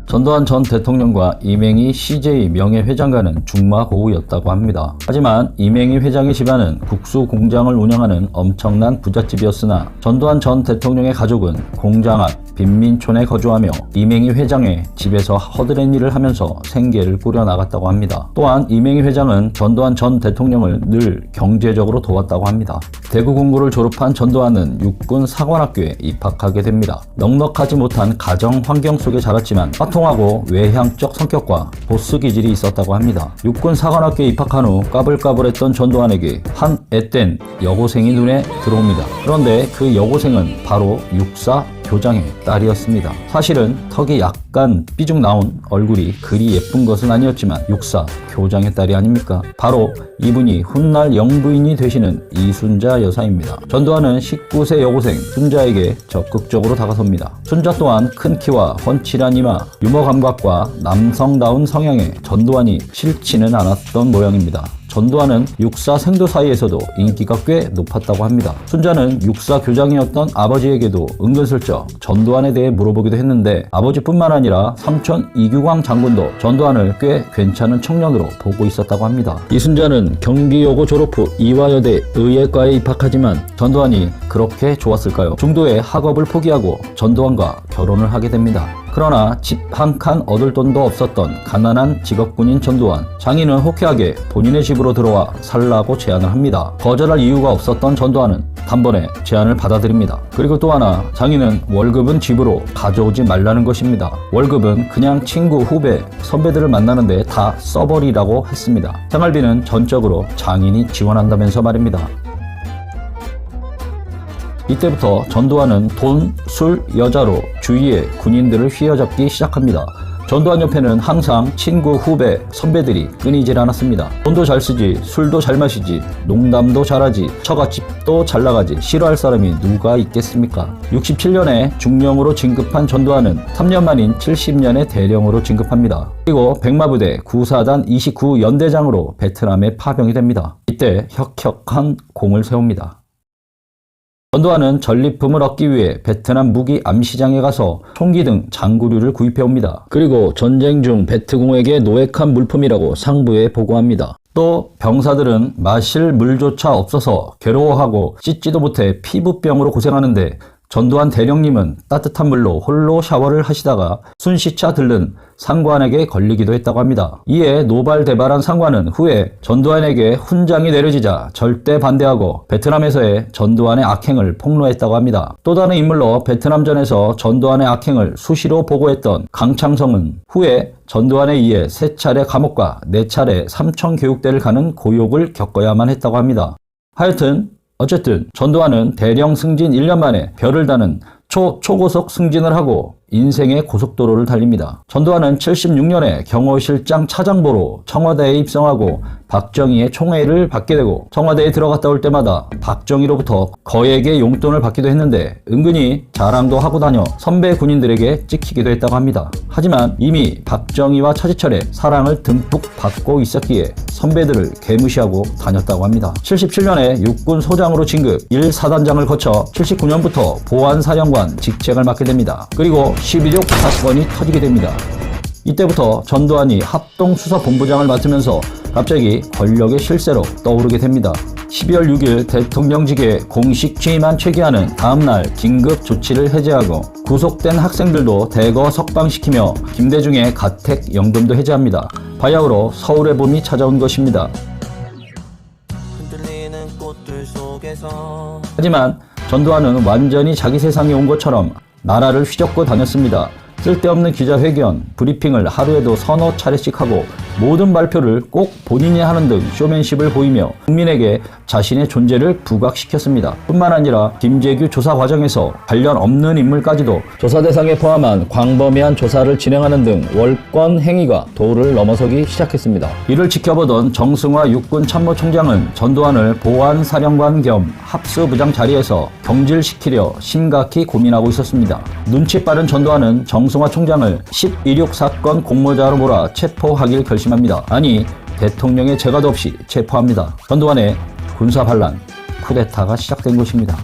전두환 전 대통령과 이맹희 CJ 명예회장과는 중마고우였다고 합니다. 하지만 이맹희 회장의 집안은 국수 공장을 운영하는 엄청난 부잣집이었으나 전두환 전 대통령의 가족은 공장 앞 빈민촌에 거주하며 이맹희 회장의 집에서 허드렛 일을 하면서 생계를 꾸려나갔다고 합니다. 또한 이맹희 회장은 전두환 전 대통령을 늘 경제적으로 도왔다고 합니다. 대구 공고를 졸업한 전두환은 육군 사관학교에 입학하게 됩니다. 넉넉하지 못한 가정 환경 속에 자랐지만 화통하고 외향적 성격과 보스 기질이 있었다고 합니다. 육군 사관학교에 입학한 후 까불까불했던 전두환에게 한 앳된 여고생이 눈에 들어옵니다. 그런데 그 여고생은 바로 육사 교장의 딸이었습니다. 사실은 턱이 약간 삐죽 나온 얼굴이 그리 예쁜 것은 아니었지만 육사 교장의 딸이 아닙니까? 바로 이분이 훗날 영부인이 되시는 이순자 여사입니다. 전두환은 19세 여고생 순자에게 적극적으로 다가섭니다. 순자 또한 큰 키와 훤칠한 이마, 유머 감각과 남성다운 성향에 전두환이 싫지는 않았던 모양입니다. 전두환은 육사 생도 사이에서도 인기가 꽤 높았다고 합니다. 순자는 육사 교장이었던 아버지에게도 은근슬쩍 전두환에 대해 물어보기도 했는데 아버지뿐만 아니라 삼촌 이규광 장군도 전두환을 꽤 괜찮은 청년으로 보고 있었다고 합니다. 이순자는 경기여고 졸업 후 이화여대 의예과에 입학하지만 전두환이 그렇게 좋았을까요? 중도에 학업을 포기하고 전두환과 결혼을 하게 됩니다. 그러나 집 한 칸 얻을 돈도 없었던 가난한 직업군인 전두환. 장인은 호쾌하게 본인의 집으로 들어와 살라고 제안을 합니다. 거절할 이유가 없었던 전두환은 단번에 제안을 받아들입니다. 그리고 또 하나, 장인은 월급은 집으로 가져오지 말라는 것입니다. 월급은 그냥 친구, 후배, 선배들을 만나는데 다 써버리라고 했습니다. 생활비는 전적으로 장인이 지원한다면서 말입니다. 이때부터 전두환은 돈, 술, 여자로 주위의 군인들을 휘어잡기 시작합니다. 전두환 옆에는 항상 친구, 후배, 선배들이 끊이질 않았습니다. 돈도 잘 쓰지, 술도 잘 마시지, 농담도 잘하지, 처갓집도 잘 나가지, 싫어할 사람이 누가 있겠습니까? 67년에 중령으로 진급한 전두환은 3년 만인 70년에 대령으로 진급합니다. 그리고 백마부대 9사단 29연대장으로 베트남에 파병이 됩니다. 이때 혁혁한 공을 세웁니다. 전두환은 전리품을 얻기 위해 베트남 무기 암시장에 가서 총기 등 장구류를 구입해옵니다. 그리고 전쟁 중 베트공에게 노획한 물품이라고 상부에 보고합니다. 또 병사들은 마실 물조차 없어서 괴로워하고 씻지도 못해 피부병으로 고생하는데 전두환 대령님은 따뜻한 물로 홀로 샤워를 하시다가 순시차 들른 상관에게 걸리기도 했다고 합니다. 이에 노발대발한 상관은 후에 전두환에게 훈장이 내려지자 절대 반대하고 베트남에서의 전두환의 악행을 폭로했다고 합니다. 또 다른 인물로 베트남전에서 전두환의 악행을 수시로 보고했던 강창성은 후에 전두환에 의해 3차례 감옥과 4차례 삼청교육대를 가는 고욕을 겪어야만 했다고 합니다. 하여튼 어쨌든 전두환은 대령 승진 1년 만에 별을 다는 초고속 승진을 하고 인생의 고속도로를 달립니다. 전두환은 76년에 경호실장 차장보로 청와대에 입성하고 박정희의 총애를 받게 되고 청와대에 들어갔다 올 때마다 박정희로부터 거액의 용돈을 받기도 했는데 은근히 자랑도 하고 다녀 선배 군인들에게 찍히기도 했다고 합니다. 하지만 이미 박정희와 차지철의 사랑을 듬뿍 받고 있었기에 선배들을 개무시하고 다녔다고 합니다. 77년에 육군 소장으로 진급 1사단장을 거쳐 79년부터 보안사령관 직책을 맡게 됩니다. 그리고 12.6 사건이 터지게 됩니다. 이때부터 전두환이 합동수사본부장을 맡으면서 갑자기 권력의 실세로 떠오르게 됩니다. 12월 6일 대통령직에 공식 취임한 최기환은 다음날 긴급 조치를 해제하고 구속된 학생들도 대거 석방시키며 김대중의 가택 연금도 해제합니다. 바야흐로 서울의 봄이 찾아온 것입니다. 하지만 전두환은 완전히 자기 세상에 온 것처럼 나라를 휘젓고 다녔습니다. 쓸데없는 기자회견, 브리핑을 하루에도 서너 차례씩 하고 모든 발표를 꼭 본인이 하는 등 쇼맨십을 보이며 국민에게 자신의 존재를 부각시켰습니다. 뿐만 아니라 김재규 조사 과정에서 관련 없는 인물까지도 조사 대상에 포함한 광범위한 조사를 진행하는 등 월권 행위가 도를 넘어서기 시작했습니다. 이를 지켜보던 정승화 육군 참모총장은 전두환을 보안사령관 겸 합수부장 자리에서 경질시키려 심각히 고민하고 있었습니다. 눈치 빠른 전두환은 정승화 총장을 10.16 사건 공모자로 몰아 체포하길 결심합니다. 아니, 대통령의 재가도 없이 체포합니다. 전두환의 군사반란, 쿠데타가 시작된 것입니다.